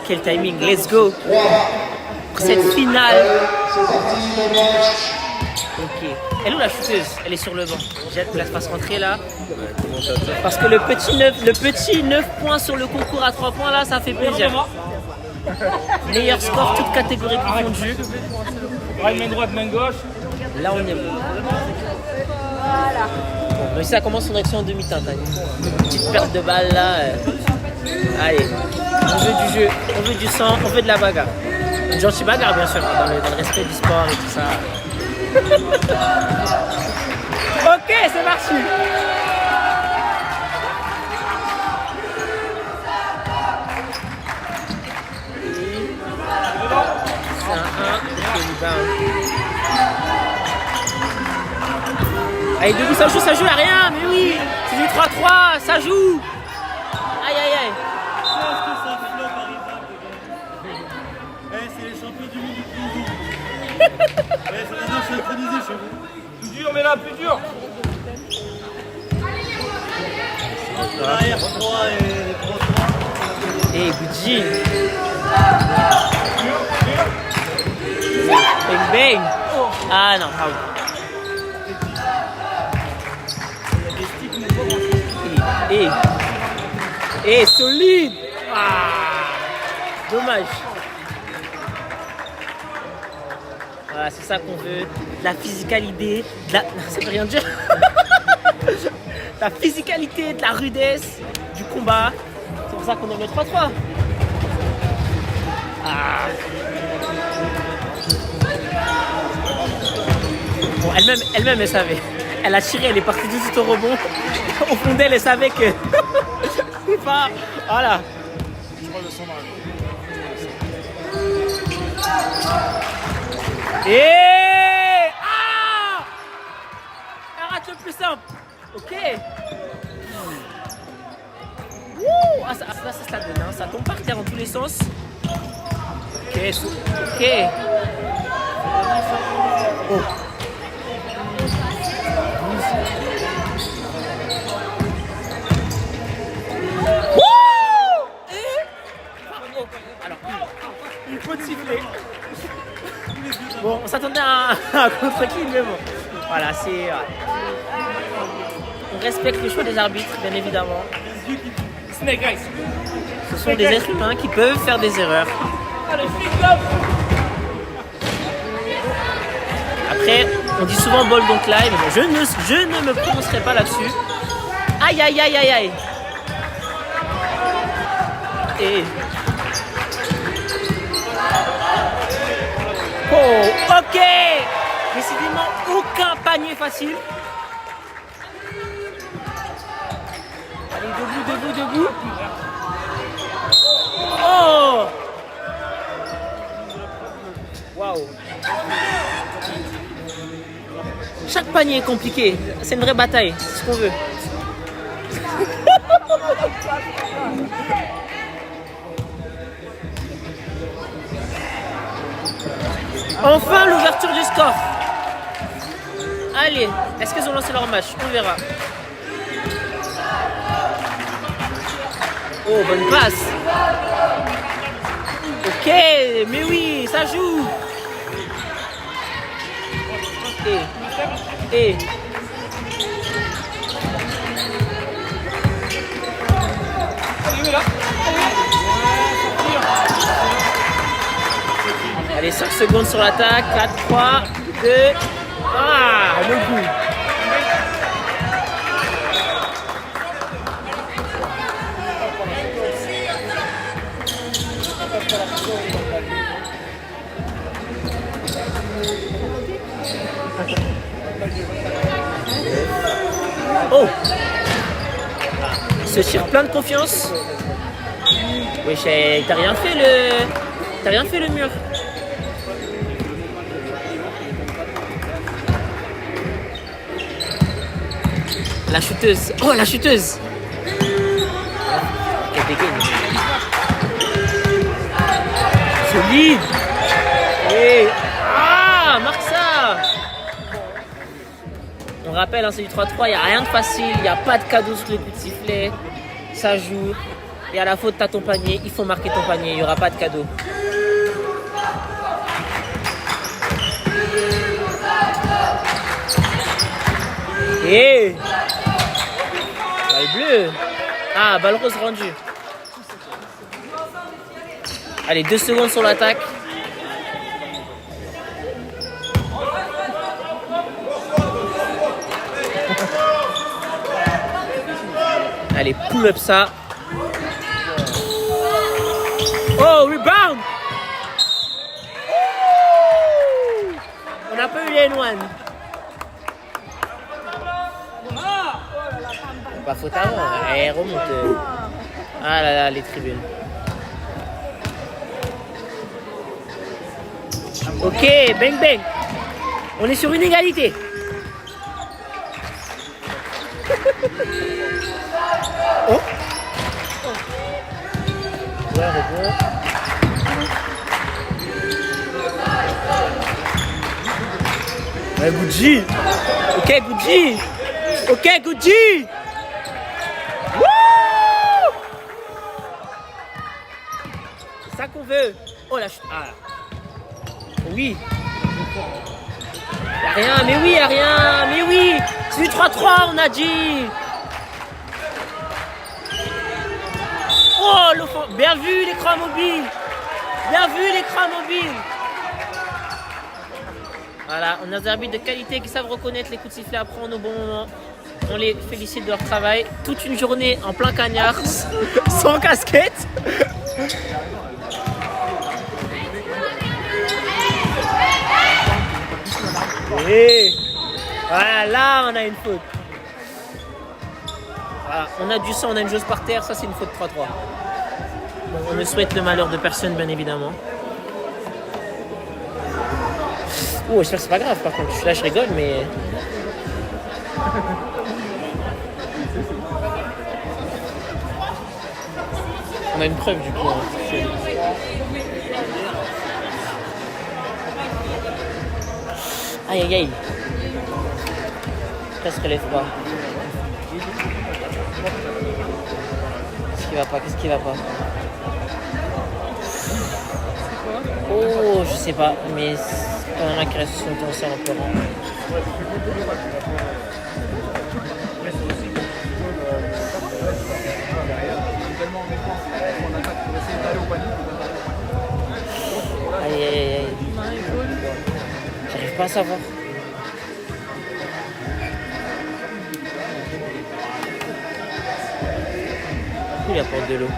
quel timing, let's go. Pour cette finale. Ok. Elle est où la chuteuse? Elle est sur le banc. J'ai hâte que la fasse rentrer là. Parce que le petit 9 points sur le concours à 3 points là, ça fait plaisir. Meilleur score, toute catégorie confondue. Main droite, main gauche. Là on est bon. Voilà. Bon, mais ça commence son action en demi-teinte. Une petite perte de balle là. Allez. On veut du jeu, on veut du sang, on veut de la bagarre. Une gentille bagarre bien sûr, dans le respect du sport et tout ça. Ok, c'est parti. C'est un 1. Allez, debout, ça joue à rien, mais oui. C'est du 3-3, ça joue. Aïe, aïe, aïe. C'est les champions du monde du ping-pong. C'est maintenant synchronisé chez vous. Plus dur, mais là, plus dur. Arrière 3 et 3-3. Et Gucci. Bang bang. Ah non, pardon. Et solide. Ah, dommage. Voilà, c'est ça qu'on veut. De la physicalité, ça veut rien dire. La physicalité, de la rudesse, du combat. C'est pour ça qu'on aime le 3-3. Ah. Bon, elle-même, elle savait. Elle a tiré, elle est partie tout de suite au rebond. Au fond d'elle, elle savait que... Pas... Voilà. Et... Ah! Elle rate le plus simple. Ok. Ah, ça donne, hein. Ça tombe par terre en tous les sens. Ok. Ok. Oh. Alors, il faut siffler. Bon, on s'attendait à un contre-kill, mais bon. Voilà, c'est... On respecte le choix des arbitres, bien évidemment. Snake Eyes. Ce sont des êtres humains qui peuvent faire des erreurs. Après, on dit souvent ball donc live, mais je ne me prononcerai pas là-dessus. Aïe, aïe, aïe, aïe, aïe. Et... Oh, ok. Décidément, aucun panier facile. Allez, debout. Oh. Waouh. Chaque panier est compliqué. C'est une vraie bataille. C'est ce qu'on veut. Enfin l'ouverture du score. Allez, est-ce qu'ils ont lancé leur match? On verra. Oh, bonne passe. Ok, mais oui, ça joue. Et. Allez, 5 secondes sur l'attaque. 4, 3, 2. Ah, le coup. Oh! Il se tire plein de confiance. Oui, t'as rien fait le mur. La chuteuse. Oh, la chuteuse. Quelle dégaine. Solide. Et... Ah, marque ça. On rappelle, hein, c'est du 3-3, il n'y a rien de facile, il n'y a pas de cadeau sur les coups de sifflet. Ça joue. Et à la faute, t'as ton panier. Il faut marquer ton panier. Il n'y aura pas de cadeau. Et balle bleue. Ah, balle rose rendue. Allez, 2 secondes sur l'attaque. Allez, pull up ça. Oh, rebound! On n'a pas eu les N1. Pas faute avant, elle remonte. Ah là là, les tribunes. Ok, bang bang. On est sur une égalité. Oh. Ouais, rebond. Ouais, Gucci. Ok, Gucci. Ok, Gucci. Wouh! C'est ça qu'on veut. Oh la chute. Ah. Oui. Y'a rien, mais oui, y'a rien. Mais oui. C'est du 3-3, on a dit. Oh, bien vu l'écran mobile. Bien vu l'écran mobile. Voilà, on a des arbitres de qualité qui savent reconnaître les coups de sifflet à prendre au bon moment. On les félicite de leur travail. Toute une journée en plein cagnard, sans casquette. Et voilà, là on a une faute. Voilà, on a du sang, on a une joueuse par terre, ça c'est une faute 3-3. Bon, on ne souhaite le malheur de personne, bien évidemment. Oh, j'espère que c'est pas grave par contre. Là je rigole, mais. On a une preuve du coup. Hein. Aïe aïe aïe. Ça se relève pas. Qu'est-ce qui va pas? Qu'est-ce qui va pas? Oh, je sais pas, mais c'est quand même qui reste son temps, c'est un peu rare. Aïe aïe aïe aïe. J'arrive pas à savoir. Il apporte de l'eau.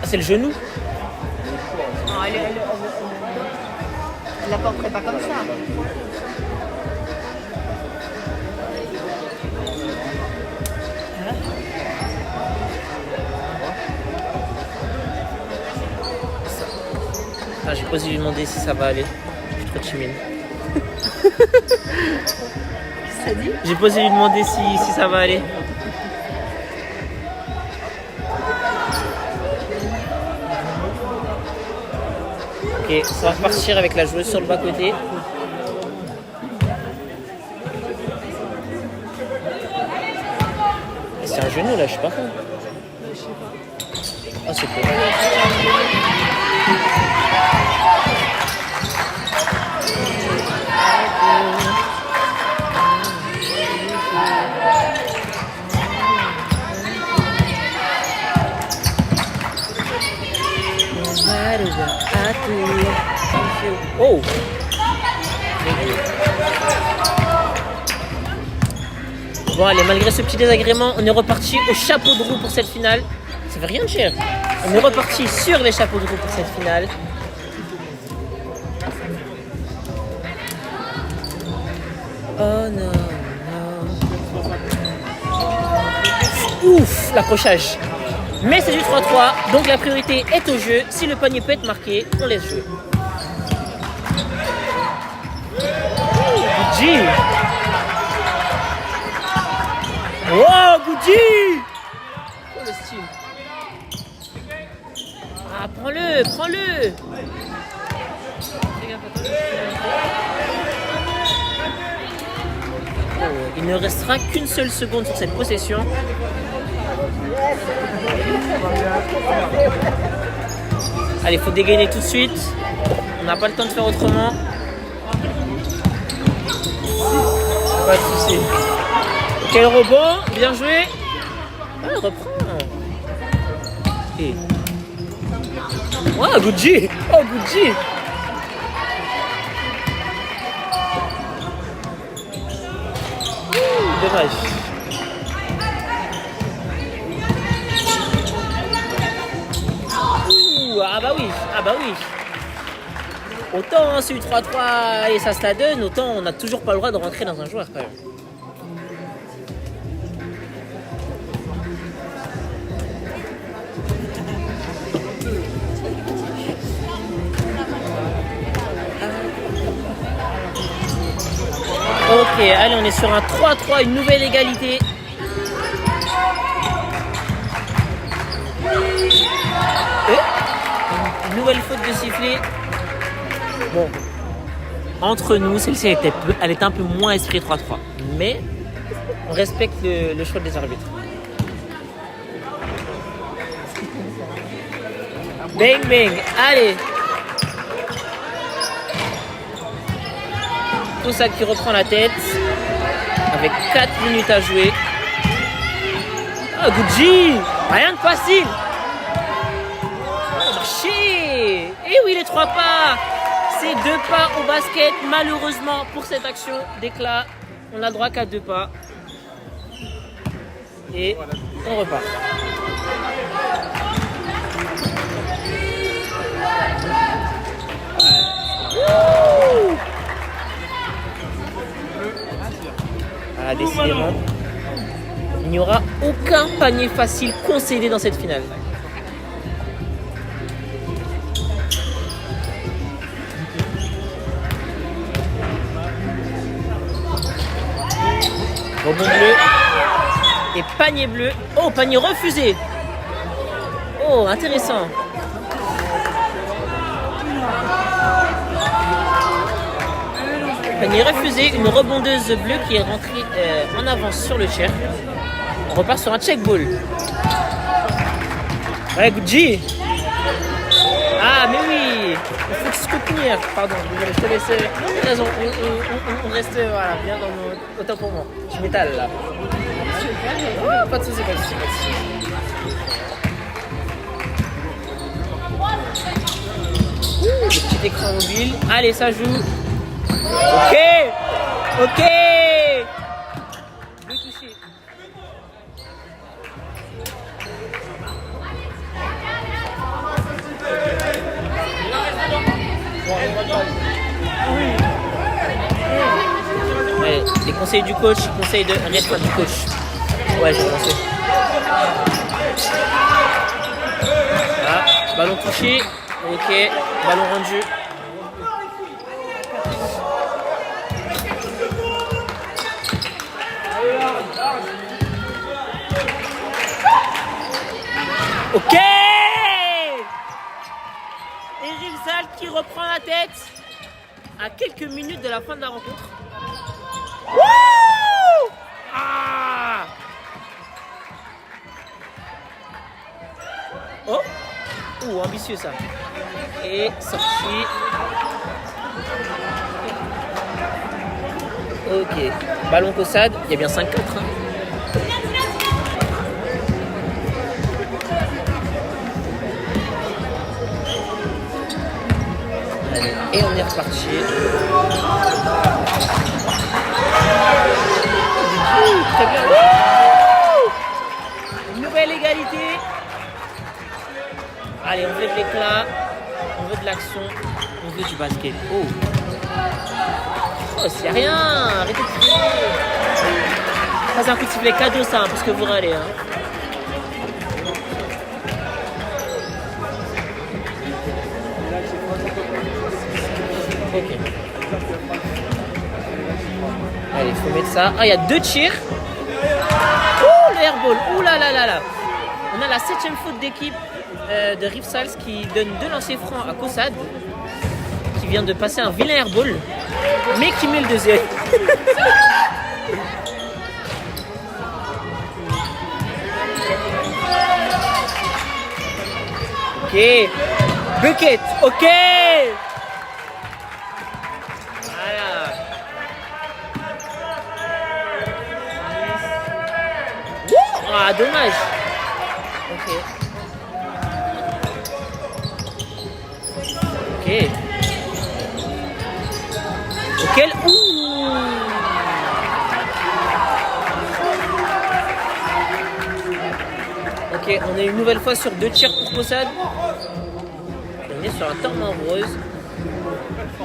C'est le genou. Non, elle la porterait pas comme ça. Ah, j'ai pas osé lui demander si ça va aller. Je suis trop timide. Qu'est-ce que ça dit? J'ai pas osé lui demander si ça va aller. Ok, ça va repartir avec la joueuse sur le bas-côté. C'est un genou là, je sais pas quoi. Ah, c'est cool. Oh! Bon allez, malgré ce petit désagrément, on est reparti au chapeau de roue pour cette finale. Ça veut rien dire. On est reparti sur les chapeaux de roue pour cette finale. Oh non, non. Ouf, l'accrochage. Mais c'est du 3-3, donc la priorité est au jeu. Si le panier peut être marqué, on laisse jouer. Gucci. Wow, Gucci. Oh, le style. Ah, prends-le, prends-le. Oh, il ne restera qu'une seule seconde sur cette possession. Allez, il faut dégainer tout de suite. On n'a pas le temps de faire autrement. Pas de soucis. Quel rebond, bien joué. Ah, reprends. Et... wow, Gucci. Oh, Gucci. Dommage. Ah bah oui, ah bah oui. Autant hein, c'est eu 3-3 et ça se la donne, autant on n'a toujours pas le droit de rentrer dans un joueur quand même. Ok, allez, on est sur un 3-3, une nouvelle égalité. Une nouvelle faute de sifflet. Bon, entre nous, celle-ci elle était un peu moins esprit 3-3. Mais on respecte le choix des arbitres. Bang bang, allez. Toussaint qui reprend la tête. Avec 4 minutes à jouer. Ah, Gucci. Rien de facile. Chercher. Et oui, les 3 pas. C'est 2 pas au basket. Malheureusement, pour cette action d'éclat, on n'a droit qu'à 2 pas. Et on repart. Ah, décidément, il n'y aura aucun panier facile concédé dans cette finale. Rebond bleu et panier bleu. Oh, panier refusé. Oh, intéressant. Panier refusé, une rebondeuse bleue qui est rentrée en avance sur le check. On repart sur un check ball. Ouais, Gucci. Ah, mais oui. Il faut se soutenir. Pardon, je te laisse. Raison, on reste voilà, bien dans nos. Autant pour moi. Je m'étale là. Ah, pas de soucis, pas de soucis, pas de soucis. Le petit écran mobile. Allez, ça joue. Ok. Ok. Deux touchés. Allez, les conseils du coach, conseils de restreinte du coach. Ouais, j'ai pensé. Ah, ballon touché. Ok, ballon rendu. Ok. Et Rivsal qui reprend la tête à quelques minutes de la fin de la rencontre. Wouh! Ah! Oh! Ouh, ambitieux ça. Et sorti. Ok. Ballon Cossade, il y a bien 5-4. Hein. Et on est reparti. Très bien. Une nouvelle égalité. Allez, on veut de l'éclat, on veut de l'action, on veut du basket. Oh, oh c'est rien. Arrêtez de siffler. Ça c'est un coup de sifflet cadeau ça, hein, parce que vous râlez. Hein. Ok. Allez, il faut mettre ça. Ah, il y a 2 tirs. Oh, le airball. Ouh là là là là. On a la 7e faute d'équipe de Rivsals qui donne 2 lancers francs à Kossad, qui vient de passer un vilain airball, mais qui met le deuxième. Ok. Bucket. Ok. Voilà. Ah, dommage. Ok. Ok. Ok. Ouh. Ok, on est une nouvelle fois sur 2 tirs pour Kossad. On est sur un temps mort rose.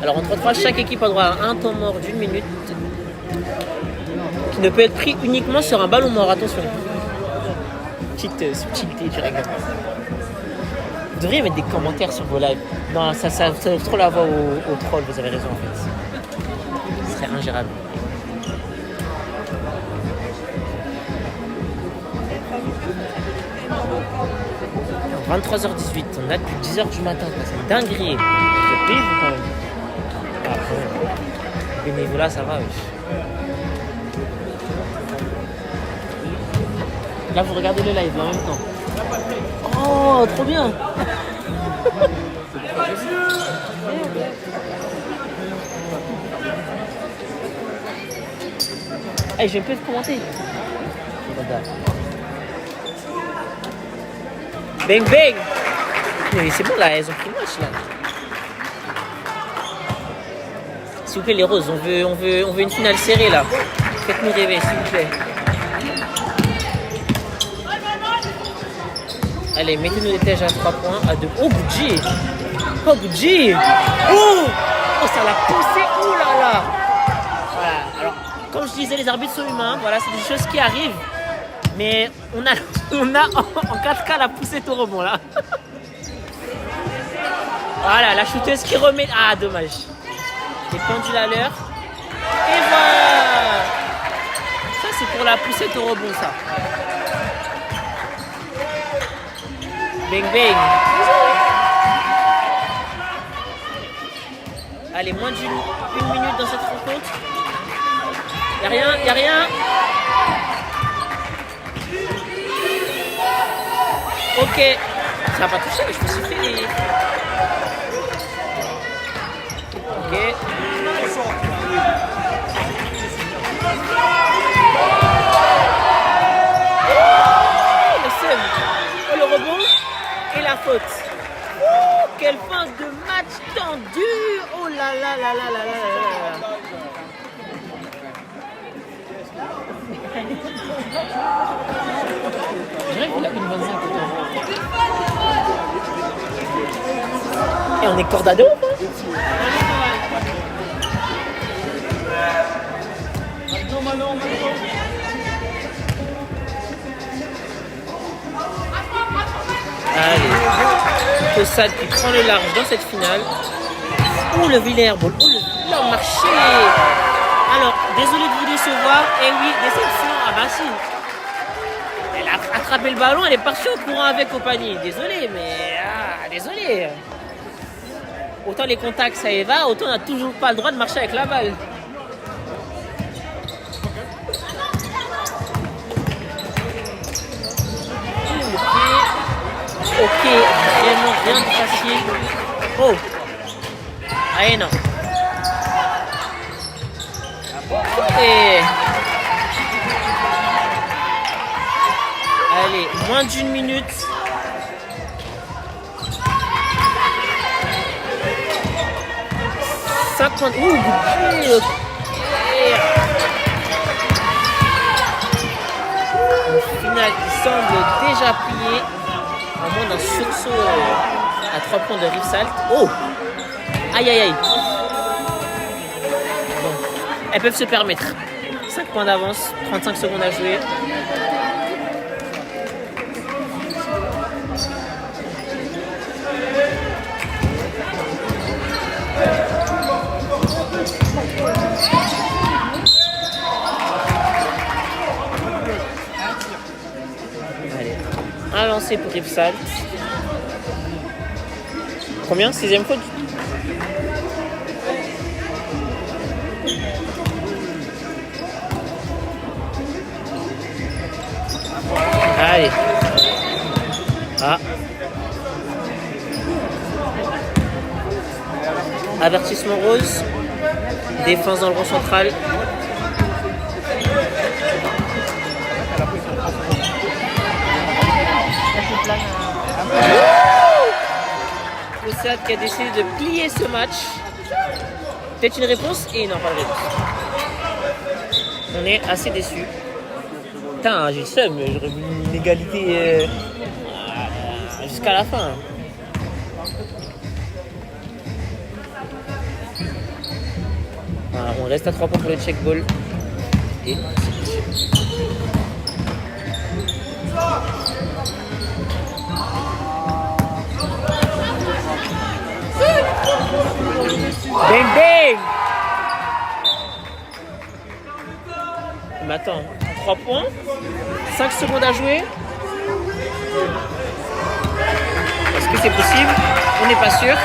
Alors entre 3, chaque équipe a droit à un temps mort d'1 minute qui ne peut être pris uniquement sur un ballon mort, attention. Petite subtilité du règlement. Vous devriez mettre des commentaires sur vos lives. Non, ça ouvre trop la voix aux trolls, vous avez raison en fait. Ce serait ingérable. Alors, 23h18, on a depuis 10h du matin, c'est une dinguerie. Vous êtes payé vous quand même. Ah, quand même. Bénévolat, ça va. Là, vous regardez le live en même temps. Oh, trop bien. Hey, je peux commenter. Bang bang. Mais c'est bon là, elles ont pris le match là. S'il vous plaît les roses, on veut une finale serrée là. Faites-nous rêver s'il vous plaît. Allez, mettez-nous des tèges à 3 points, à 2. Oh, Boudji! Oh, Boudji! Oh! Oh, ça l'a poussé! Oh là là! Voilà, alors, comme je disais, les arbitres sont humains, voilà, c'est des choses qui arrivent. Mais on a en 4K la poussée au rebond, là. Voilà, la shooteuse qui remet... Ah, dommage. Les pendules à l'heure. Et voilà! Ça, c'est pour la poussée au rebond, ça. Bang bang. Allez, moins d'une minute dans cette rencontre. Y'a rien. Ok. Ça va pas toucher, je me suis fait. Ok. Oh, le seum. Oh, le rebond. Et la faute. Oh, quelle fin de match tendu. Oh là là là là là là là. Je dirais qu'il a une 25 autant. Et on est cordado. Allez, Kossad qui prend le large dans cette finale. Ouh, le vilain airball. Ouh, le vilain marché. Alors, désolé de vous décevoir. Eh oui, déception. Ah bah si. Elle a attrapé le ballon, elle est partie au courant avec au panier. Désolé, mais... Ah, désolé. Autant les contacts, ça y va. Autant on n'a toujours pas le droit de marcher avec la balle. Ok, vraiment rien de facile. Oh, allez non. Et... Allez, moins d'1 minute. Ouh, okay. Au final, il semble déjà plié. À moins d'un sursaut à 3 points de Rivsals. Oh! Aïe aïe aïe! Bon, elles peuvent se permettre. 5 points d'avance, 35 secondes à jouer. lancé pour Rivsalt. Combien? 6e faute? Allez. Ah. Avertissement rose. Défense dans le rond central. Caussade qui a décidé de plier ce match. Peut-être une réponse? Et non, pas de réponse. On est assez déçus. Putain, j'ai le seum, j'aurais voulu une égalité jusqu'à la fin. Voilà, on reste à 3 points pour le check ball. Et bang bang! Mais attends, 3 points, 5 secondes à jouer. Est-ce que c'est possible? On n'est pas sûr.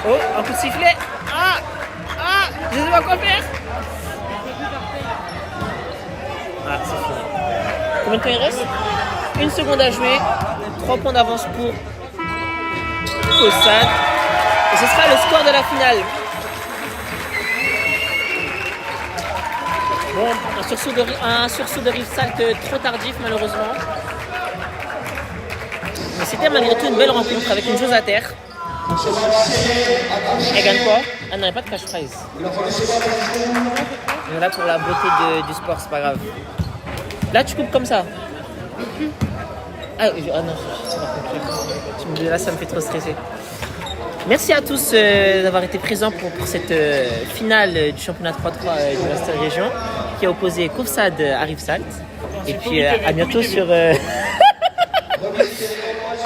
Oh, un coup de sifflet. Ah! Ah! Je sais pas quoi faire. Ah, c'est fini. Combien de temps il reste? 1 seconde à jouer. 3 points d'avance pour Caussade. Et ce sera le score de la finale. Bon, un sursaut de Rivsalt trop tardif malheureusement. Mais c'était malgré tout une belle rencontre avec une chose à terre. Elle gagne quoi? Ah non, il n'y a pas de cash prize. On est là pour la beauté du sport, c'est pas grave. Là, tu coupes comme ça. Ah non, c'est pas conclu. Là, ça me fait trop stresser. Merci à tous d'avoir été présents pour cette finale du championnat 3-3 du Master Région qui a opposé Caussade à Rivsalt. Et puis à bientôt sur à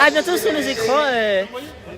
bientôt sur les écrans.